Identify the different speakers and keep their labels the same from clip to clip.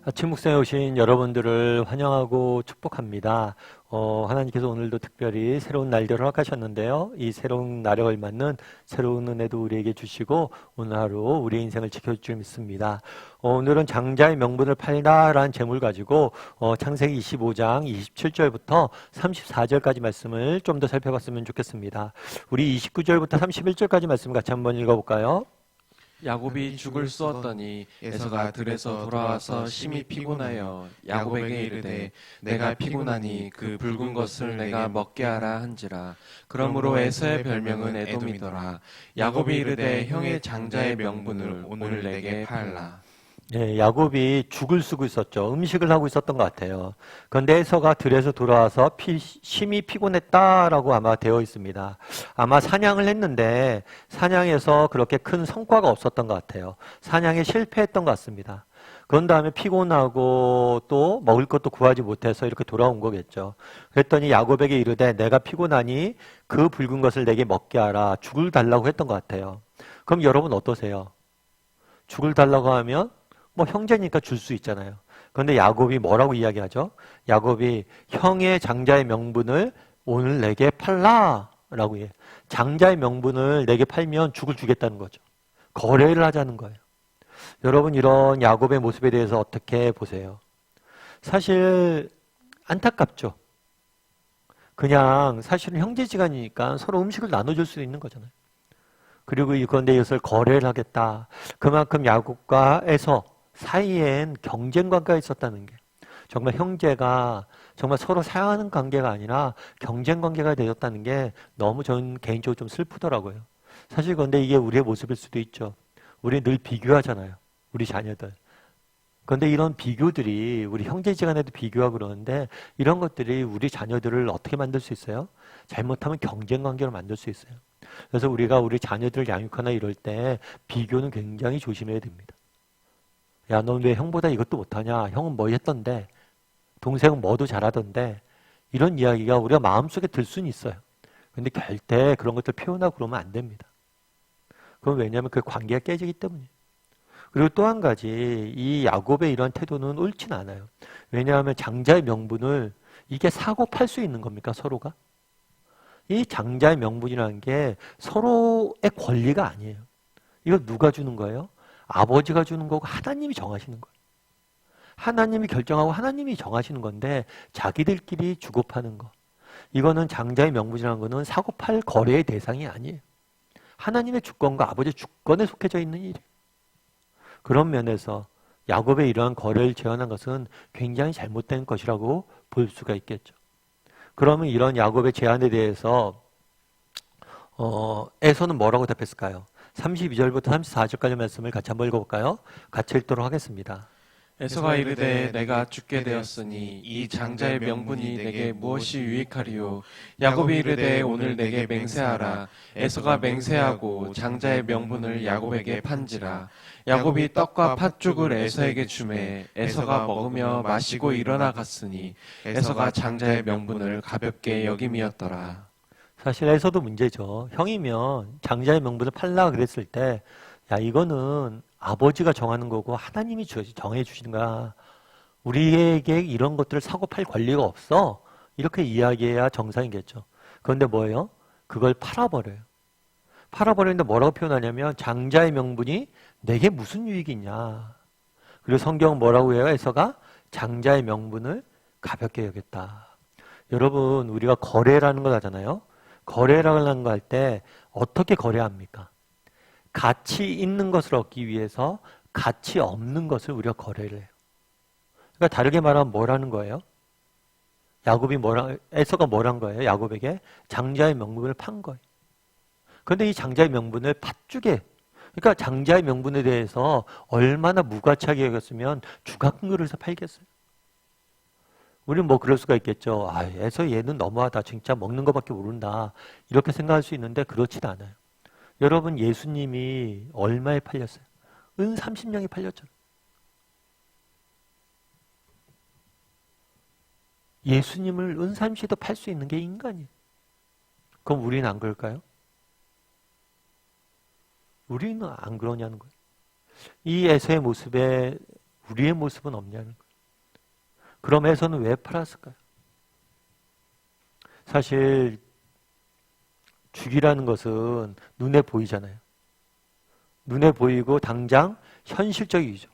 Speaker 1: 아침 묵상에 오신 여러분들을 환영하고 축복합니다. 하나님께서 오늘도 특별히 새로운 날들을 허락하셨는데요. 이 새로운 날에 걸맞는 새로운 은혜도 우리에게 주시고 오늘 하루 우리의 인생을 지켜줄 줄 믿습니다. 오늘은 장자의 명분을 팔다라는 제목을 가지고 창세기 25장 27절부터 34절까지 말씀을 좀 더 살펴봤으면 좋겠습니다. 우리 29절부터 31절까지 말씀 같이 한번 읽어볼까요?
Speaker 2: 야곱이 죽을 쏘았더니 에서가 들에서 돌아와서 심히 피곤하여 야곱에게 이르되 내가 피곤하니 그 붉은 것을 내가 먹게 하라 한지라. 그러므로 에서의 별명은 에돔이더라. 야곱이 이르되 형의 장자의 명분을 오늘 내게 팔라.
Speaker 1: 네, 야곱이 죽을 쓰고 있었죠. 음식을 하고 있었던 것 같아요. 그런데 에서가 들에서 돌아와서 심히 피곤했다라고 아마 되어 있습니다. 아마 사냥을 했는데 사냥에서 그렇게 큰 성과가 없었던 것 같아요. 사냥에 실패했던 것 같습니다. 그런 다음에 피곤하고 또 먹을 것도 구하지 못해서 이렇게 돌아온 거겠죠. 그랬더니 야곱에게 이르되 내가 피곤하니 그 붉은 것을 내게 먹게 하라. 죽을 달라고 했던 것 같아요. 그럼 여러분 어떠세요? 죽을 달라고 하면 뭐 형제니까 줄 수 있잖아요. 그런데 야곱이 뭐라고 이야기하죠? 야곱이 형의 장자의 명분을 오늘 내게 팔라라고 해요. 장자의 명분을 내게 팔면 죽을 주겠다는 거죠. 거래를 하자는 거예요. 여러분 이런 야곱의 모습에 대해서 어떻게 보세요? 사실 안타깝죠. 그냥 사실은 형제지간이니까 서로 음식을 나눠줄 수 있는 거잖아요. 그리고 그런데 이것을 거래를 하겠다. 그만큼 야곱과 에서 사이엔 경쟁 관계가 있었다는 게 정말 형제가 정말 서로 사랑하는 관계가 아니라 경쟁 관계가 되었다는 게 너무 저는 개인적으로 좀 슬프더라고요. 사실 그런데 이게 우리의 모습일 수도 있죠. 우리 늘 비교하잖아요. 우리 자녀들. 그런데 이런 비교들이 우리 형제지간에도 비교하고 그러는데 이런 것들이 우리 자녀들을 어떻게 만들 수 있어요? 잘못하면 경쟁 관계로 만들 수 있어요. 그래서 우리가 우리 자녀들을 양육하나 이럴 때 비교는 굉장히 조심해야 됩니다. 야, 넌 왜 형보다 이것도 못하냐? 형은 뭐 했던데? 동생은 뭐도 잘하던데? 이런 이야기가 우리가 마음속에 들 수는 있어요. 근데 절대 그런 것들 표현하고 그러면 안 됩니다. 그건 왜냐하면 그 관계가 깨지기 때문이에요. 그리고 또 한 가지, 이 야곱의 이런 태도는 옳진 않아요. 왜냐하면 장자의 명분을 이게 사고 팔 수 있는 겁니까, 서로가? 이 장자의 명분이라는 게 서로의 권리가 아니에요. 이거 누가 주는 거예요? 아버지가 주는 거고 하나님이 정하시는 거예요. 하나님이 결정하고 하나님이 정하시는 건데 자기들끼리 주고 파는 거. 이거는 장자의 명분이라는 거는 사고 팔 거래의 대상이 아니에요. 하나님의 주권과 아버지의 주권에 속해져 있는 일이에요. 그런 면에서 야곱의 이러한 거래를 제안한 것은 굉장히 잘못된 것이라고 볼 수가 있겠죠. 그러면 이런 야곱의 제안에 대해서 에서는 뭐라고 답했을까요? 32절부터 34절까지 말씀을 같이 한번 읽어볼까요? 같이 읽도록 하겠습니다.
Speaker 2: 에서가 이르되 내가 죽게 되었으니 이 장자의 명분이 내게 무엇이 유익하리요. 야곱이 이르되 오늘 내게 맹세하라. 에서가 맹세하고 장자의 명분을 야곱에게 판지라. 야곱이 떡과 팥죽을 에서에게 주매 에서가 먹으며 마시고 일어나 갔으니 에서가 장자의 명분을 가볍게 여김이었더라.
Speaker 1: 사실 에서도 문제죠. 형이면 장자의 명분을 팔라 그랬을 때 야, 이거는 아버지가 정하는 거고 하나님이 정해 주시는 거야. 우리에게 이런 것들을 사고 팔 권리가 없어. 이렇게 이야기해야 정상이겠죠. 그런데 뭐예요? 그걸 팔아버려요. 팔아버리는데 뭐라고 표현하냐면 장자의 명분이 내게 무슨 유익이 있냐. 그리고 성경은 뭐라고 해요? 에서가 장자의 명분을 가볍게 여겼다. 여러분 우리가 거래라는 걸 하잖아요. 거래라는 거 할 때 어떻게 거래합니까? 가치 있는 것을 얻기 위해서 가치 없는 것을 우리가 거래를 해요. 그러니까 다르게 말하면 뭐라는 거예요? 에서가 뭐란 거예요? 야곱에게 장자의 명분을 판 거예요. 그런데 이 장자의 명분을 팥죽에, 그러니까 장자의 명분에 대해서 얼마나 무가치하게 여겼으면 주각근거리에서 팔겠어요. 우리는 뭐 그럴 수가 있겠죠. 아, 에서 얘는 너무하다. 진짜 먹는 것밖에 모른다. 이렇게 생각할 수 있는데 그렇진 않아요. 여러분 예수님이 얼마에 팔렸어요? 은 30냥에 팔렸잖아요. 예수님을 은 30도 팔 수 있는 게 인간이에요. 그럼 우리는 안 그럴까요? 우리는 안 그러냐는 거예요. 이 에서의 모습에 우리의 모습은 없냐는 거예요. 그럼 에서는 왜 팔았을까요? 사실 죽이라는 것은 눈에 보이잖아요. 눈에 보이고 당장 현실적이죠.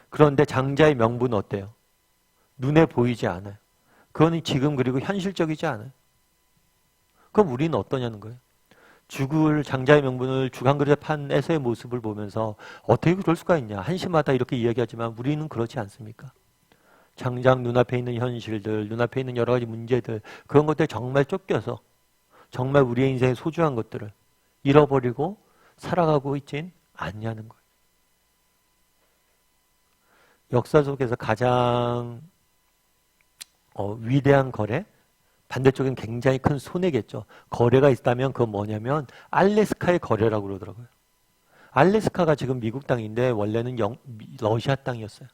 Speaker 1: 그런데 장자의 명분은 어때요? 눈에 보이지 않아요. 그거는 지금 그리고 현실적이지 않아요. 그럼 우리는 어떠냐는 거예요. 죽을 장자의 명분을 죽 한 그릇에 판 에서의 모습을 보면서 어떻게 그럴 수가 있냐. 한심하다 이렇게 이야기하지만 우리는 그렇지 않습니까? 당장 눈앞에 있는 현실들, 눈앞에 있는 여러 가지 문제들, 그런 것들에 정말 쫓겨서 정말 우리의 인생의 소중한 것들을 잃어버리고 살아가고 있진 않냐는 거예요. 역사 속에서 가장 위대한 거래, 반대쪽엔 굉장히 큰 손해겠죠. 거래가 있다면 그건 뭐냐면 알래스카의 거래라고 그러더라고요. 알래스카가 지금 미국 땅인데 원래는 러시아 땅이었어요.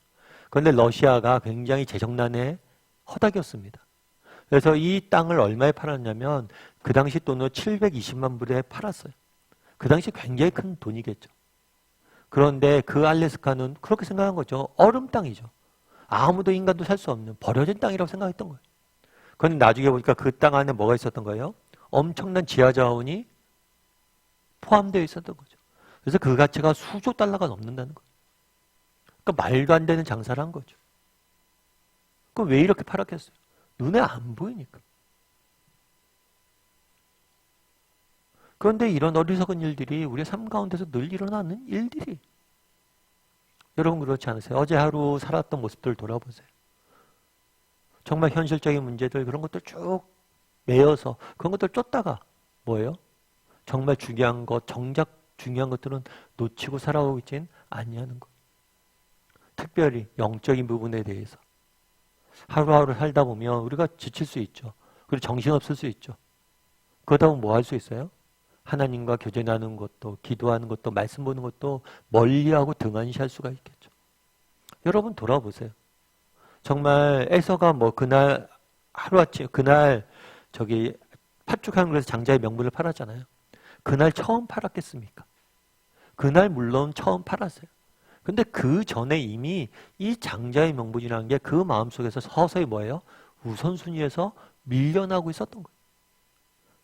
Speaker 1: 그런데 러시아가 굉장히 재정난에 허덕였습니다. 그래서 이 땅을 얼마에 팔았냐면 그 당시 돈으로 720만 불에 팔았어요. 그 당시 굉장히 큰 돈이겠죠. 그런데 그 알래스카는 그렇게 생각한 거죠. 얼음 땅이죠. 아무도 인간도 살 수 없는 버려진 땅이라고 생각했던 거예요. 그런데 나중에 보니까 그 땅 안에 뭐가 있었던 거예요? 엄청난 지하 자원이 포함되어 있었던 거죠. 그래서 그 가치가 수조 달러가 넘는다는 거예요. 그러니까 말도 안 되는 장사를 한 거죠. 그럼 왜 이렇게 팔았겠어요? 눈에 안 보이니까. 그런데 이런 어리석은 일들이 우리의 삶 가운데서 늘 일어나는 일들이. 여러분 그렇지 않으세요? 어제 하루 살았던 모습들을 돌아보세요. 정말 현실적인 문제들 그런 것들 쭉 메어서 그런 것들 쫓다가 뭐예요? 정말 중요한 것, 정작 중요한 것들은 놓치고 살아오고 있진 아니하는 것. 특별히 영적인 부분에 대해서 하루하루 살다 보면 우리가 지칠 수 있죠. 그리고 정신없을 수 있죠. 그러다 보면 뭐 할 수 있어요? 하나님과 교제하는 것도, 기도하는 것도, 말씀 보는 것도 멀리하고 등한시할 수가 있겠죠. 여러분 돌아보세요. 정말 에서가 뭐 그날 하루아침 그날 팥죽 한 그릇에서 장자의 명분을 팔았잖아요. 그날 처음 팔았겠습니까? 그날 물론 처음 팔았어요. 근데 그 전에 이미 이 장자의 명분이라는 게 그 마음속에서 서서히 뭐예요? 우선순위에서 밀려나고 있었던 거예요.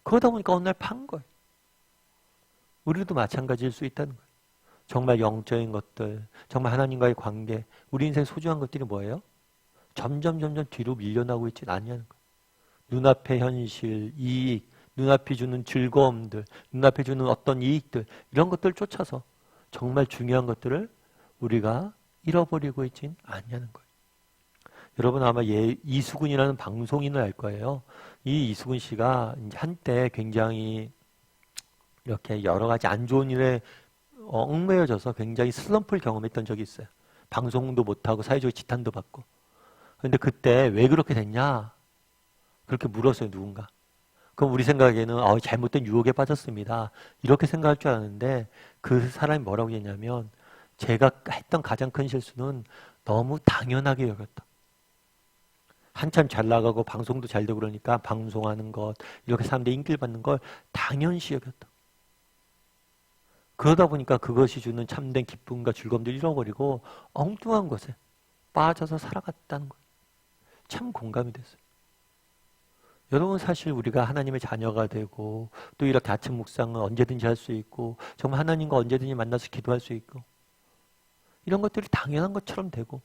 Speaker 1: 그러다 보니까 어느 날 판 거예요. 우리도 마찬가지일 수 있다는 거예요. 정말 영적인 것들, 정말 하나님과의 관계, 우리 인생 소중한 것들이 뭐예요? 점점 뒤로 밀려나고 있지 않냐는 거예요. 눈앞의 현실, 이익, 눈앞이 주는 즐거움들, 눈앞에 주는 어떤 이익들 이런 것들을 쫓아서 정말 중요한 것들을 우리가 잃어버리고 있진 않냐는 거예요. 여러분 아마 이수근이라는 방송인을 알 거예요. 이 이수근 씨가 한때 굉장히 이렇게 여러 가지 안 좋은 일에 얽매여져서 굉장히 슬럼프를 경험했던 적이 있어요. 방송도 못하고 사회적인 지탄도 받고. 그런데 그때 왜 그렇게 됐냐? 그렇게 물었어요, 누군가. 그럼 우리 생각에는 잘못된 유혹에 빠졌습니다. 이렇게 생각할 줄 아는데 그 사람이 뭐라고 했냐면 제가 했던 가장 큰 실수는 너무 당연하게 여겼다. 한참 잘 나가고 방송도 잘 되고 그러니까 방송하는 것, 이렇게 사람들이 인기를 받는 걸 당연시 여겼다. 그러다 보니까 그것이 주는 참된 기쁨과 즐거움을 잃어버리고 엉뚱한 것에 빠져서 살아갔다는 거예요. 참 공감이 됐어요. 여러분 사실 우리가 하나님의 자녀가 되고 또 이렇게 아침 묵상은 언제든지 할 수 있고 정말 하나님과 언제든지 만나서 기도할 수 있고 이런 것들이 당연한 것처럼 되고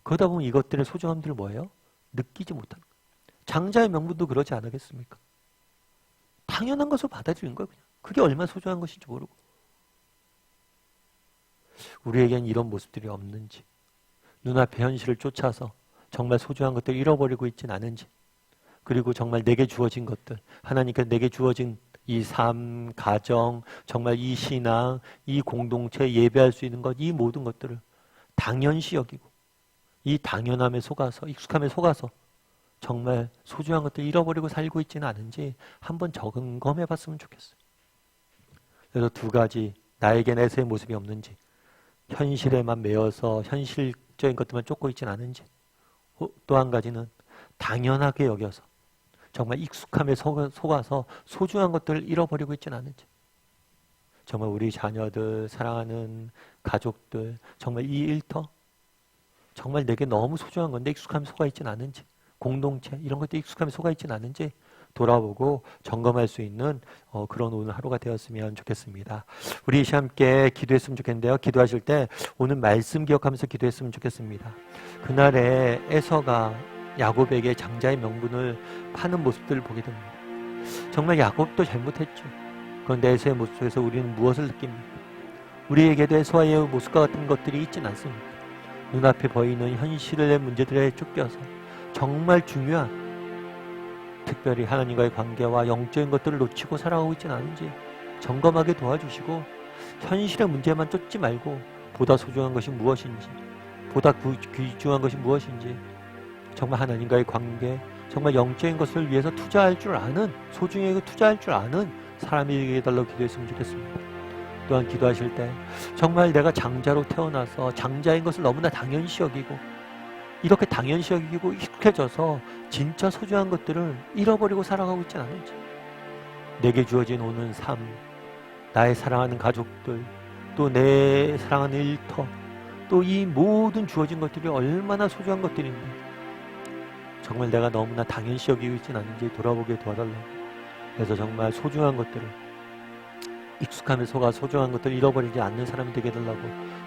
Speaker 1: 그러다 보면 이것들의 소중함들을 뭐예요? 느끼지 못하는 거예요. 장자의 명분도 그러지 않겠습니까? 당연한 것을 받아들인 거예요. 그냥. 그게 얼마나 소중한 것인지 모르고. 우리에겐 이런 모습들이 없는지 눈앞의 현실을 쫓아서 정말 소중한 것들을 잃어버리고 있진 않은지 그리고 정말 내게 주어진 것들 하나님께서 내게 주어진 이 삶, 가정, 정말 이 신앙, 이 공동체 예배할 수 있는 것 이 모든 것들을 당연시 여기고 이 당연함에 속아서 익숙함에 속아서 정말 소중한 것들을 잃어버리고 살고 있지는 않은지 한번 점검해 봤으면 좋겠어요. 그래서 두 가지 나에겐 에서의 모습이 없는지 현실에만 매여서 현실적인 것들만 쫓고 있지는 않은지 또 한 가지는 당연하게 여겨서 정말 익숙함에 속아서 소중한 것들을 잃어버리고 있지는 않은지 정말 우리 자녀들, 사랑하는 가족들 정말 이 일터 정말 내게 너무 소중한 건데 익숙함에 속아 있지는 않은지, 공동체 이런 것도 익숙함에 속아 있지는 않은지 돌아보고 점검할 수 있는 그런 오늘 하루가 되었으면 좋겠습니다. 우리 함께 기도했으면 좋겠는데요. 기도하실 때 오늘 말씀 기억하면서 기도했으면 좋겠습니다. 그날에 에서가 야곱에게 장자의 명분을 파는 모습들을 보게 됩니다. 정말 야곱도 잘못했죠. 그런데 에서의 모습 속에서 우리는 무엇을 느낍니까? 우리에게도 에서의 모습과 같은 것들이 있지는 않습니까? 눈앞에 보이는 현실의 문제들에 쫓겨서 정말 중요한 특별히 하나님과의 관계와 영적인 것들을 놓치고 살아가고 있지는 않은지 점검하게 도와주시고 현실의 문제만 쫓지 말고 보다 소중한 것이 무엇인지, 보다 귀중한 것이 무엇인지, 정말 하나님과의 관계, 정말 영적인 것을 위해서 투자할 줄 아는, 소중히 여기고 투자할 줄 아는 사람이 되게 해달라고 기도했으면 좋겠습니다. 또한 기도하실 때 정말 내가 장자로 태어나서 장자인 것을 너무나 당연시 여기고 이렇게 당연시 여기고 익숙해져서 진짜 소중한 것들을 잃어버리고 살아가고 있지 않은지, 내게 주어진 오는 삶, 나의 사랑하는 가족들, 또 내 사랑하는 일터, 또 이 모든 주어진 것들이 얼마나 소중한 것들인데 정말 내가 너무나 당연시 여기고 있지는 않은지 돌아보게 도와달라고. 그래서 정말 소중한 것들을, 익숙함에 속아 소중한 것들을 잃어버리지 않는 사람이 되게 해달라고,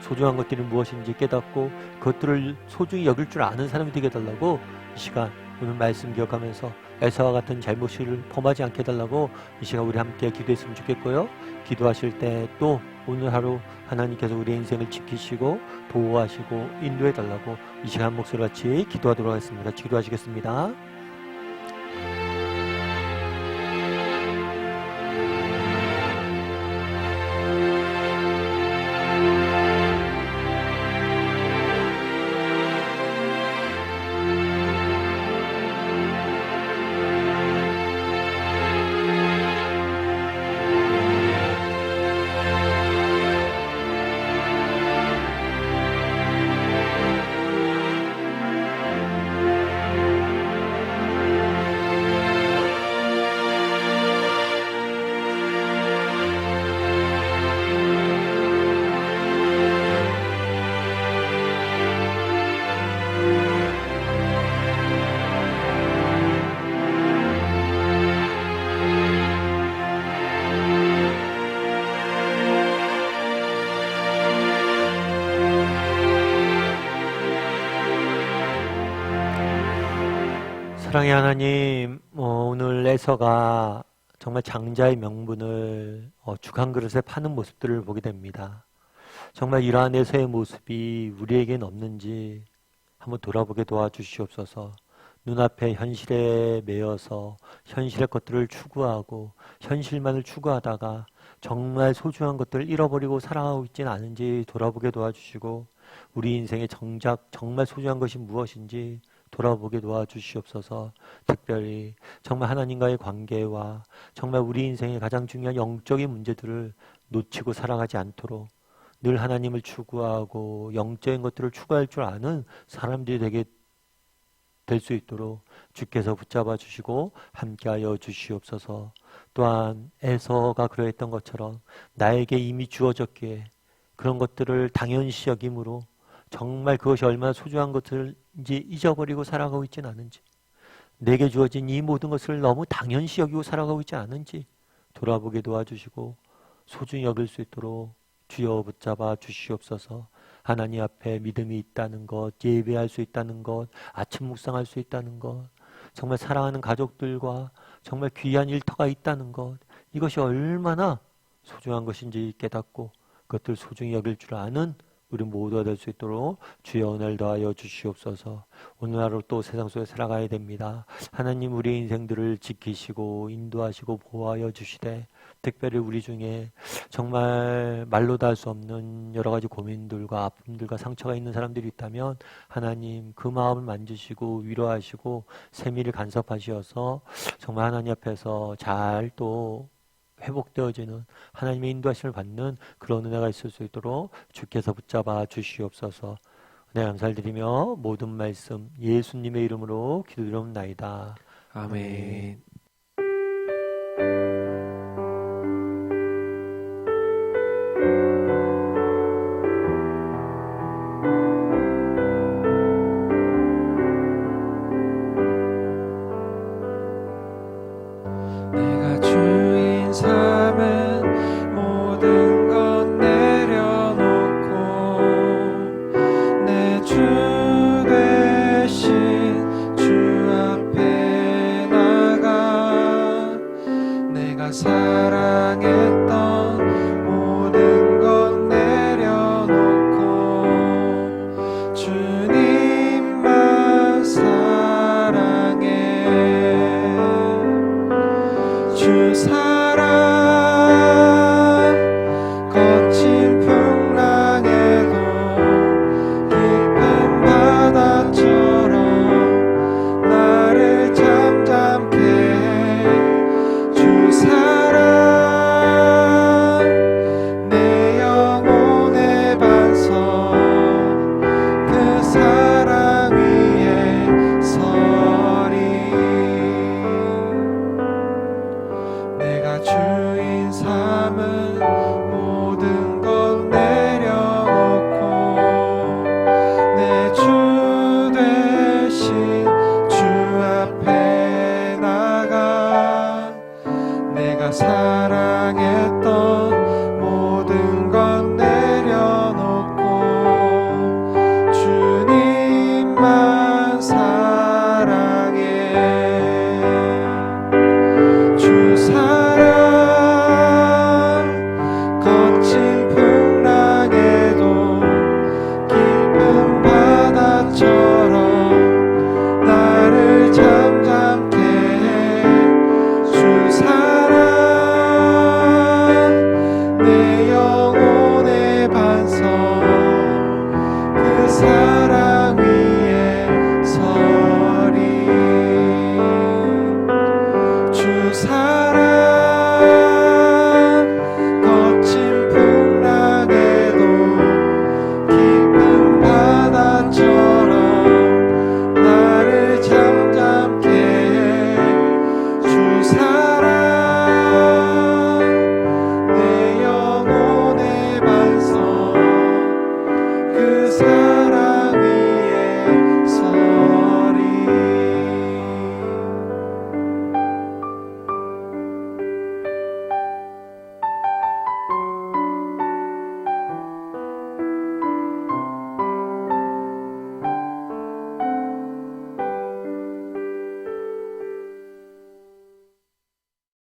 Speaker 1: 소중한 것들이 무엇인지 깨닫고 그것들을 소중히 여길 줄 아는 사람이 되게 해달라고 이 시간 오늘 말씀 기억하면서 에서와 같은 잘못을 범하지 않게 해달라고 이 시간 우리 함께 기도했으면 좋겠고요. 기도하실 때 또 오늘 하루 하나님께서 우리의 인생을 지키시고 보호하시고 인도해달라고 이 시간 목소리 같이 기도하도록 하겠습니다. 기도하시겠습니다. 사랑의 하나님, 오늘 에서가 정말 장자의 명분을 죽 한 그릇에 파는 모습들을 보게 됩니다. 정말 이러한 에서의 모습이 우리에겐 없는지 한번 돌아보게 도와주시옵소서. 눈앞의 현실에 매여서 현실의 것들을 추구하고 현실만을 추구하다가 정말 소중한 것들을 잃어버리고 살아가고 있지는 않은지 돌아보게 도와주시고, 우리 인생의 정작 정말 소중한 것이 무엇인지 돌아보게 도와주시옵소서. 특별히 정말 하나님과의 관계와 정말 우리 인생의 가장 중요한 영적인 문제들을 놓치고 살아가지 않도록 늘 하나님을 추구하고 영적인 것들을 추구할 줄 아는 사람들이 되게 될 수 있도록 주께서 붙잡아 주시고 함께하여 주시옵소서. 또한 에서가 그러했던 것처럼 나에게 이미 주어졌기에 그런 것들을 당연시 여김으로 정말 그것이 얼마나 소중한 것들인지 잊어버리고 살아가고 있지는 않은지, 내게 주어진 이 모든 것을 너무 당연시 여기고 살아가고 있지 않은지 돌아보게 도와주시고 소중히 여길 수 있도록 주여 붙잡아 주시옵소서. 하나님 앞에 믿음이 있다는 것, 예배할 수 있다는 것, 아침 묵상할 수 있다는 것, 정말 사랑하는 가족들과 정말 귀한 일터가 있다는 것, 이것이 얼마나 소중한 것인지 깨닫고 그것들 소중히 여길 줄 아는 우리 모두가 될 수 있도록 주여 은혜를 더하여 주시옵소서. 오늘 하루 또 세상 속에 살아가야 됩니다. 하나님 우리의 인생들을 지키시고 인도하시고 보호하여 주시되, 특별히 우리 중에 정말 말로 다 할 수 없는 여러 가지 고민들과 아픔들과 상처가 있는 사람들이 있다면 하나님 그 마음을 만지시고 위로하시고 세밀히 간섭하시어서 정말 하나님 앞에서 잘 또 회복되어지는 하나님의 인도하심을 받는 그런 은혜가 있을 수 있도록 주께서 붙잡아 주시옵소서. 은혜 감사드리며 모든 말씀 예수님의 이름으로 기도드리옵나이다.
Speaker 2: 아멘.